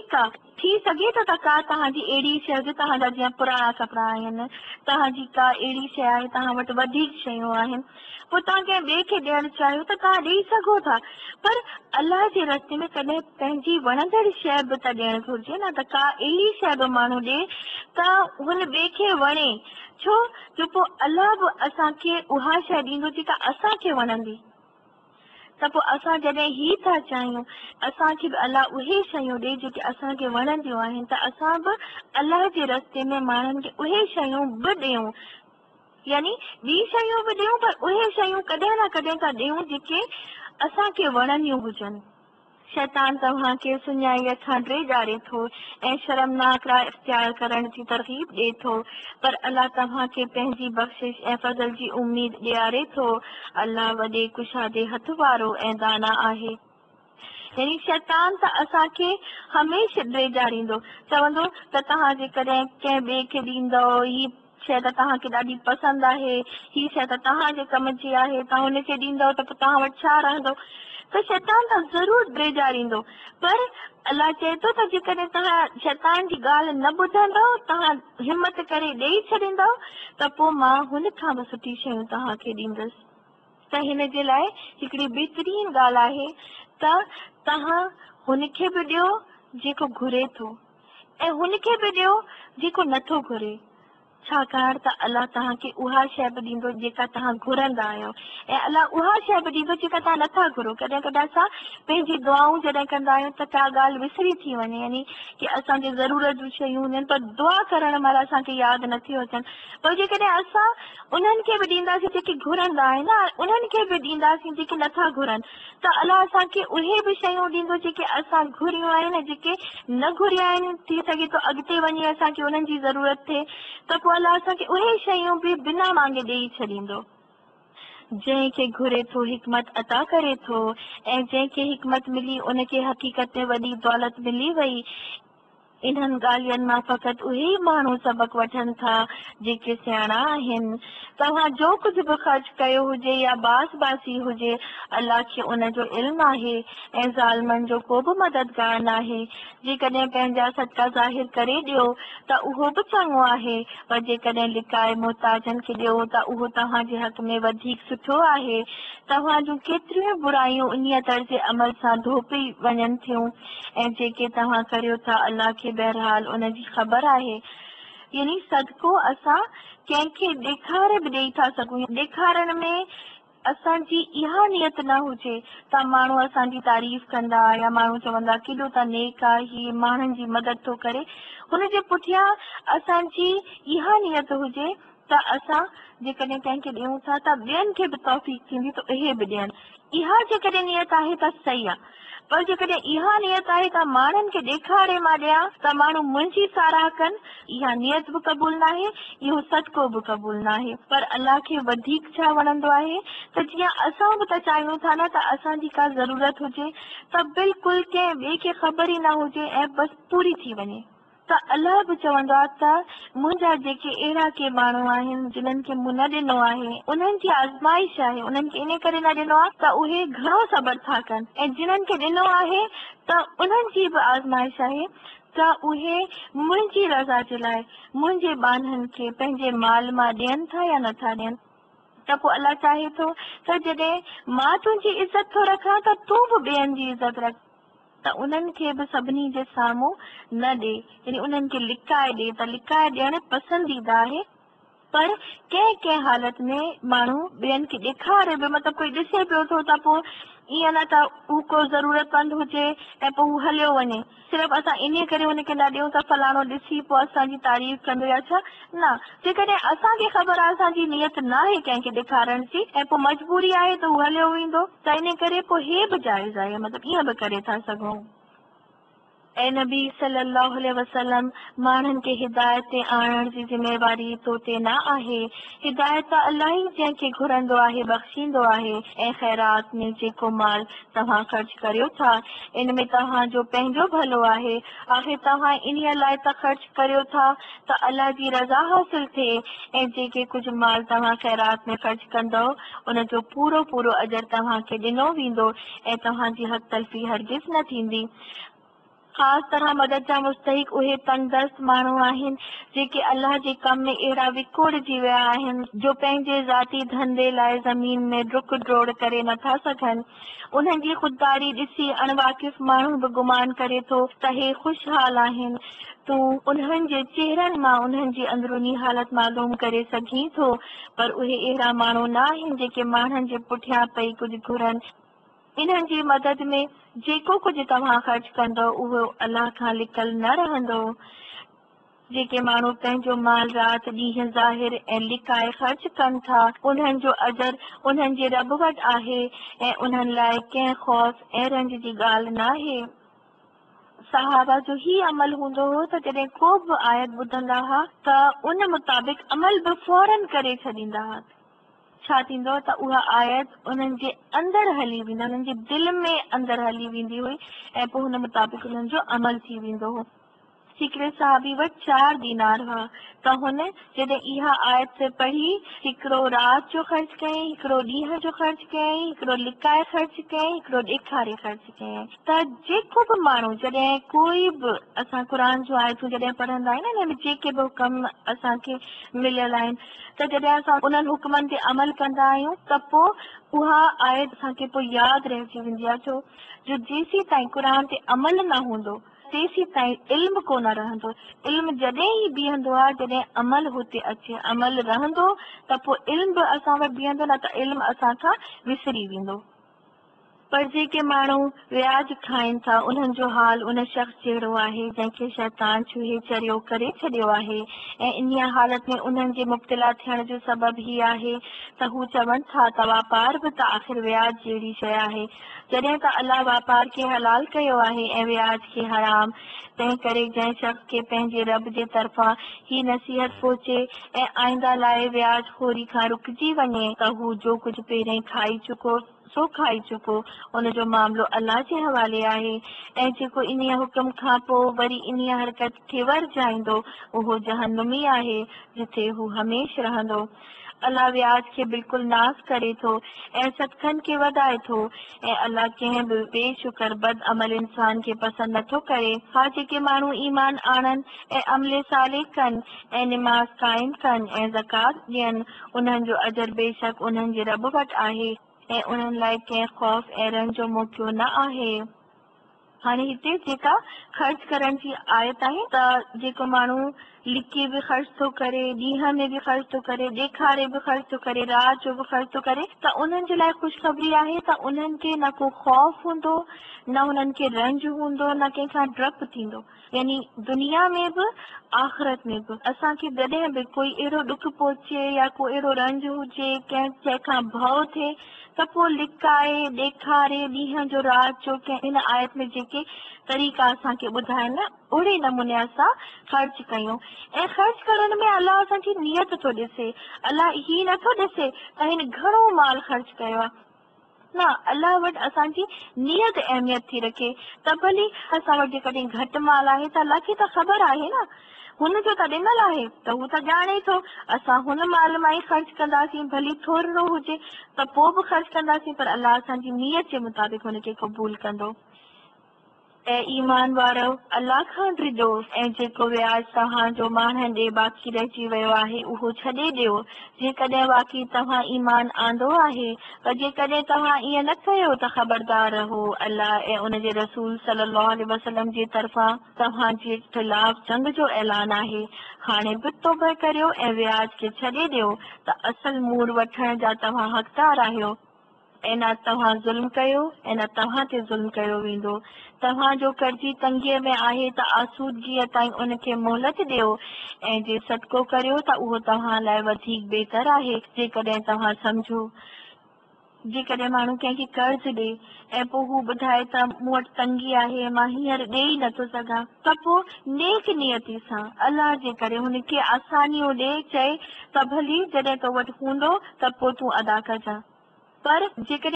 ठीक है, थी सके तो का तहांजी एड़ी शय हुजे, तहांजा जीअं पुराणा कपिड़ा आहिनि, तहांजी का एड़ी शय आहे तहां वटि वधीक शयूं आहिनि, पोइ तव्हां कंहिं ॿिए खे ॾियणु चाहियो त तव्हां ॾेई सघो था, पर अलाह जे रस्ते में कॾहिं पंहिंजी वणंदड़ शइ बि त ॾियणु घुरिजे न। त का अहिड़ी शइ बि माण्हू ॾिए त हुन ॿिए खे वणे, छो जो पोइ अलाह बि असांखे उहा शइ ॾींदो जेका असांखे वणंदी। त पोइ असां जॾहिं ही था चाहियूं असांखे बि अलाह उहे शयूं ॾे जेके असांखे वणंदियूं आहिनि, त असां बि अलाह जे रस्ते में माण्हुनि खे उहे शयूं बि ॾियूं, यानी ॿी शयूं बि ॾियूं, पर उहे शयूं कॾहिं न कॾहिं था ॾियूं जेके असांखे वणंदियूं हुजनि। शैतान तव्हांखे सुञाईअ खां ॾेजारे थो ऐं शर्मनाक राह इख्तियार करण जी तरकीब ॾिए थो, पर अलाह तव्हांखे पंहिंजी बख़्शिश ऐं फज़ल जी उम्मीद ॾियारे थो। अलाह वॾे कुशादे हथ वारो ऐं दाना आहे। यानी शैतान त असांखे हमेशह ॾेजारींदो, चवंदो त तव्हां जेकॾहिं कंहिं ॿिए खे ॾींदव ही शइ त तव्हांखे ॾाढी पसंदि आहे, ही शइ त तव्हांजे कम जी आहे, तव्हां हुनखे ॾींदव त पोइ तव्हां वटि छा रहंदो। त शैतान त ज़रूरु ॾेजारींदो, पर अलाह चए थो त जेकॾहिं तव्हां शैतान जी ॻाल्हि न ॿुधंदव, तव्हां हिमत करे ॾेई छॾींदव, त पोइ मां हुन खां बि सुठी शयूं तव्हांखे ॾींदसि। त हिन जे लाइ हिकिड़ी बहितरीन ॻाल्हि आहे त तव्हां हुनखे बि ॾियो जेको घुरे थो ऐं हुनखे बि ॾियो जेको नथो घुरे, छाकाणि त अलाह तव्हांखे उहा शइ बि ॾींदो जेका तव्हां घुरंदा आहियो, ऐं अलाह उहा शइ बि ॾींदो जेका तव्हां नथा घुरो। कॾहिं कॾहिं असां पंहिंजी दुआऊं जॾहिं कंदा आहियूं त का ॻाल्हि विसरी थी वञे, यानी की असांजे ज़रूरत जूं शयूं हूंदियूं आहिनि, पर दुआ करण महिल असांखे यादि नथियूं अचनि, पर जेकॾहिं असां उन्हनि खे बि ॾींदासीं जेके घुरंदा आहिनि न, उन्हनि खे बि ॾींदासीं जेके नथा घुरनि, त अलाह असांखे उहे बि शयूं ॾींदो जेके असां घुरियूं आहिनि, जेके न घुरिया आहिनि। थी सघे थो अॻिते वञी असांखे उन्हनि जी ज़रूरत थिए, त पोइ अलाह असांखे उहे शयूं बि बिना मांगे ॾेई छॾींदो। जंहिंखे घुरे थो हिकमत अता करे थो, ऐं जंहिंखे हिकमत मिली उनखे हक़ीक़त में वॾी दौलत मिली वई। इन्हनि ॻाल्हियुनि मां फ़क़ति उहे ई माण्हू सबक़ वठनि था जेके सियाणा आहिनि। तव्हां जो कुझु बि ख़र्च कयो हुजे या बास बासी हुजे, अलाह खे उन जो इल्मु आहे ऐं ज़ालिमनि जो को बि मददगार न आहे। जेकॾहिं पंहिंजा सदका ज़ाहिर करे ॾियो त उहो बि चङो आहे, पर जेकॾहिं लिकाए मोहताजनि खे ॾियो त उहो तव्हांजे हक़ में वधीक सुठो आहे। तव्हां जूं केतिरियूं बुराइयूं उन्हीअ तर्ज़ अमल सां धोपी वञनि थियूं, ऐं जेके तव्हां करियो था अलाह खे बहरहाल उन जी ख़बर आहे। यानी सदको असां कंहिंखे ॾेखारे बि ॾेई था सघूं, ॾेखारण में असांजी इहा नियत न हुजे त माण्हू असांजी तारीफ़ कंदा या माण्हू चवंदा केॾो त नेक आहे, हीअ माण्हुनि जी मदद थो करे, हुनजे पुठियां असांजी इहा नियत हुजे त असां जेकॾहिं कंहिंखे ॾियूं था त ॿियनि खे बि तौफ़ीक़ थींदी त उहे बि ॾियनि। इहा जेकॾहिं नियत आहे त सही आहे, पर जेकॾहिं इहा नियत आहे त माण्हुनि खे ॾेखारे मां ॾियां त माण्हू मुंहिंजी साराह कनि, इहा नियत बि क़बूल न आहे, इहो सदको बि क़बूल न आहे। पर अलाह खे वधीक छा वणंदो आहे त जीअं असां बि त चाहियूं था न त असांजी का ज़रूरत हुजे त बिल्कुलु कंहिं ॿिए खे ख़बर ई न हुजे ऐं बसि पूरी थी वञे। त अलाह बि चवंदो आहे त मुंहिंजा जेके अहिड़ा के माण्हू आहिनि जिन्हनि खे मूं न ॾिनो आहे, उन्हनि जी आज़माइश आहे, उन्हनि खे इन करे न ॾिनो आहे त उहे घणो सब्र था कनि, ऐं जिन्हनि खे ॾिनो आहे त उन्हनि जी बि आज़माइश आहे त उहे मुंहिंजी रज़ा जे लाइ मुंहिंजे बाननि खे पंहिंजे माल मां ॾियनि था या नथा ॾियनि। त पोइ अलाह चाहे थो त जॾहिं मां तुंहिंजी इज़त थो रखां त तूं बि ॿियनि जी इज़त रख, त उन्हनि खे बि सभिनी जे साम्हूं न ॾे, यानी उन्हनि खे लिकाए ॾे। त लिकाए ॾियणु पसंदीदा आहे, पर कंहिं कंहिं हालत में माण्हू ॿियनि खे ॾेखारे बि, मतिलबु कोई ॾिसे पियो थो त पोइ ईअं न त हू को ज़रूरतमंद हुजे ऐं पोइ हू हलियो वञे, सिर्फ़ु असां इन करे हुनखे न ॾियूं त फलाणो ॾिसी पोइ असांजी तारीफ़ कंदो या छा न। जेकॾहिं असांखे ख़बर आहे असांजी नियत न आहे कंहिंखे ॾेखारण जी ऐं पोइ मजबूरी आहे त हू हलियो वेंदो, त इन करे पोइ हे बि जाइज़ आहे, मतिलबु ईअं बि करे था सघूं। ऐं नबी सल्लल्लाहु अलैहि वसल्लम माण्हुनि खे हिदायत ते आणण जी ज़िमेवारी तो ते न आहे। हिदायत त अलाह ई जंहिंखे घुरंदो आहे बख़्शींदो आहे। ऐं ख़ैरात में जेको माल तव्हां ख़र्च करियो था इन में तव्हांजो पंहिंजो भलो आहे, आख़िर तव्हां इन्हीअ लाइ त ख़र्च करियो था त अलाह जी रज़ा हासिल थिए, ऐं जेके कुझु माल तव्हां ख़ैरात में ख़र्च कंदव उन जो पूरो पूरो अजर तव्हांखे ॾिनो वेंदो ऐं तव्हांजी हक़ तलफ़ी हरगिज़ न थींदी। ख़ास तरह मदद जा मुस्तहिक उहे तंदुरुस्त माण्हू आहिनि जेके अल्लाह जे कम में अहिड़ा विकोड़जी विया आहिनि जो पंहिंजे ज़ाती धंधे लाइ ज़मीन में डुक डोड़ करे नथा सघनि। उन्हनि जी ख़ुददारी ॾिसी अणवाक़िफ़ माण्हू बि गुमान करे थो त हे ख़ुशहाल आहिनि। तूं उन्हनि जे चेहरनि मां उन्हनि जी अंदरूनी हालत मालूम करे सघीं थो, पर उहे अहिड़ा माण्हू न आहिनि जेके माण्हुनि जे पुठियां पई कुझु घुरनि। इन्हनि जी मदद में जेको कुझु तव्हां ख़र्च कंदो उहो अल्लाह खां लिकल न रहंदो। जेके माण्हू पंहिंजो माल राति ॾींहुं ज़ाहिर ऐं लिकाए ख़र्च कनि था उन्हनि जो अजर उन्हनि जे रब वटि आहे ऐं उन्हनि लाइ कंहिं ख़ौफ़ ऐं रंज जी ॻाल्हि न आहे। सहाबा जो ही अमल हूंदो हो त जॾहिं को बि आयत ॿुधंदा हुआ त उन मुताबिक़ अमल बि फौरन करे छॾींदा हुआ। छा थींदो त उहा आयत उन्हनि जे अंदरि हली वेंदी, उन्हनि जे दिलि में अंदरि हली वेंदी हुई ऐं पोइ हुन मुताबिक़ उन्हनि जो अमल थी वेंदो हो। हिकिड़े साहबी वटि 4 दीनार हुआ त हुन जॾहिं इहा आयत पढ़ी हिकिड़ो राति जो ख़र्च कयईं, हिकिड़ो ॾींहं जो ख़र्च कयईं, हिकिड़ो लिकाए ख़र्च कयईं, हिकिड़ो ॾेखारे ख़र्च कयईं। त जेको बि माण्हू जॾहिं कोई बि असां क़ुर जूं आयतूं जॾहिं पढ़ंदा आहियूं न, हिन में जेके बि हुकम असांखे मिलियल आहिनि त जॾहिं असां उन्हनि हुकमनि ते अमल कंदा आहियूं त पोइ उहा आयत असांखे पोइ यादि रहिजी वेंदी आहे। छो जो जेसीं ताईं क़ुर ते अमल न हूंदो तेसीं ताईं इल्म कोन रहंदो। इल्म जॾहिं ई बीहंदो आहे जॾहिं अमल हुते अचे, अमल रहंदो त पोइ इल्म बि असां वटि बीहंदो, न त इल्म असां खां विसरी वेंदो। पर जेके माण्हू व्याज खाइनि था उन्हनि जो हाल उन शख़्स जहिड़ो आहे जंहिंखे शैतान छुहे चरियो करे छॾियो आहे ऐं इन हालत में उन्हनि जे मुब्तला थियण जो सबबु ही आहे त हू चवनि था त वापार बि त आख़िर व्याज जहिड़ी शइ आहे। जॾहिं त अलाह वापार खे हलाल कयो आहे ऐं व्याज खे हराम। तंहिं करे जंहिं शख़्स खे पंहिंजे रब जे तरफ़ां ही नसीहत पहुचे ऐं आईंदा लाइ व्याज खोरी खां रुकिजी वञे त हू जो कुझु पहिरें खाई चुको सो खाई चुको, उनजो मामिलो अल्लाह जे हवाले आहे ऐं जेको इन हुकम खां पोइ वरी इन हरकत खे वरजाईंदो उहो जहन्नुमी आहे जिथे हू हमेशह रहंदो। अल्लाह व्याज खे बिल्कुलु नास करे थो ऐं सदक़नि खे वधाए थो ऐं अल्लाह कंहिं बि बेशुकर बद अमल इंसान खे पसंदि नथो करे। हा, जेके माण्हू ईमान आणनि ऐं अमले साले कनि ऐं निमाज़ क़ाइम कनि ऐं ज़कात ॾियनि उन्हनि जो अजर बेशक उन्हनि जे रब वटि आहे ऐं उन्हनि लाइ कंहिं ख़ौफ़ ऐं रंज जो मौक़ो न आहे। हाणे हिते जेका ख़र्च करण जी आयत आहे त जेको माण्हू लिकी बि ख़र्च थो करे, ॾींहं में बि ख़र्च थो करे, ॾेखारे बि ख़र्च थो करे, राति जो बि ख़र्च थो करे त उन्हनि जे लाइ ख़ुशख़बरी आहे त उन्हनि खे न को ख़ौफ़ हूंदो, न उन्हनि खे रंज हूंदो, न कंहिंखां डपु थींदो। यानी दुनिया में बि आख़िरत में बि असांखे जॾहिं बि कोई अहिड़ो ॾुख पहुचे या को अहिड़ो रंज हुजे, कंहिंखां भउ थिए त पोइ लिकाए ॾेखारे ॾींहं जो राति जो कंहिं हिन आयत में जेके तरीक़ा असांखे ॿुधाइनि न ओड़े नमूने असां ख़र्च कयूं। ऐं ख़र्च करण में अलाह असांजी नियत थो ॾिसे, अलाह ही नथो ॾिसे त हिन घणो माल ख़र्च कयो आहे, न, अल्लाह वटि असांजी नियत अहमियत थी रखे। त भली असां वटि जेकॾहिं घटि माल आहे त अल्लाह खे त ख़बर आहे न, हुनजो त ॾिनल आहे त हू त ॼाणे थो असां हुन माल मां ई ख़र्च कंदासीं, भली थोरो हुजे त पोइ बि ख़र्च कंदासीं, पर अल्लाह असांजी नियत जे मुताबिक़ हुनखे क़बूल कंदो। ऐं ईमान वारो अल्लाह खां ड्रिजो ऐं जेको व्याज तव्हांजो माण्हुनि ॾे बाक़ी रहिजी वियो आहे उहो छॾे ॾियो जेकॾहिं वाक़ई तव्हां ईमान आंदो आहे। पर जेकॾहिं तव्हां ईअं न कयो त ख़बरदार रहो, अल्लाह ऐं उनजे रसूल सल्लल्लाहु अलैहि वसल्लम जे तरफ़ां तव्हांजे ख़िलाफ़ जंग जो ऐलान आहे। हाणे बि तौबा करियो ऐं व्याज खे छॾे ॾियो त असल मूड़ वठण जा तव्हां हक़दार आहियो ऐं न तव्हां ज़ुल्म कयो ऐं न तव्हां ते ज़ुल्म कयो वेंदो। तव्हांजो कर्ज़ी तंगीअ में आहे त आसूदगीअ ताईं उनखे मोहलत ॾियो ऐं जे सदको करियो त उहो तव्हां लाइ वधीक बहितर आहे जेकॾहिं तव्हां सम्झो। जेकॾहिं माण्हू कंहिंखे कर्ज़ ॾे ऐं पोइ हू ॿुधाए त मूं वटि तंगी आहे, मां हींअर ॾेई नथो सघां, त पोइ नेक नियती सां अल्लाह जे करे हुनखे आसानियूं ॾे, चए त भली जॾहिं तो वटि हूंदो त पोइ तूं अदा कजां। पर जेकॾहिं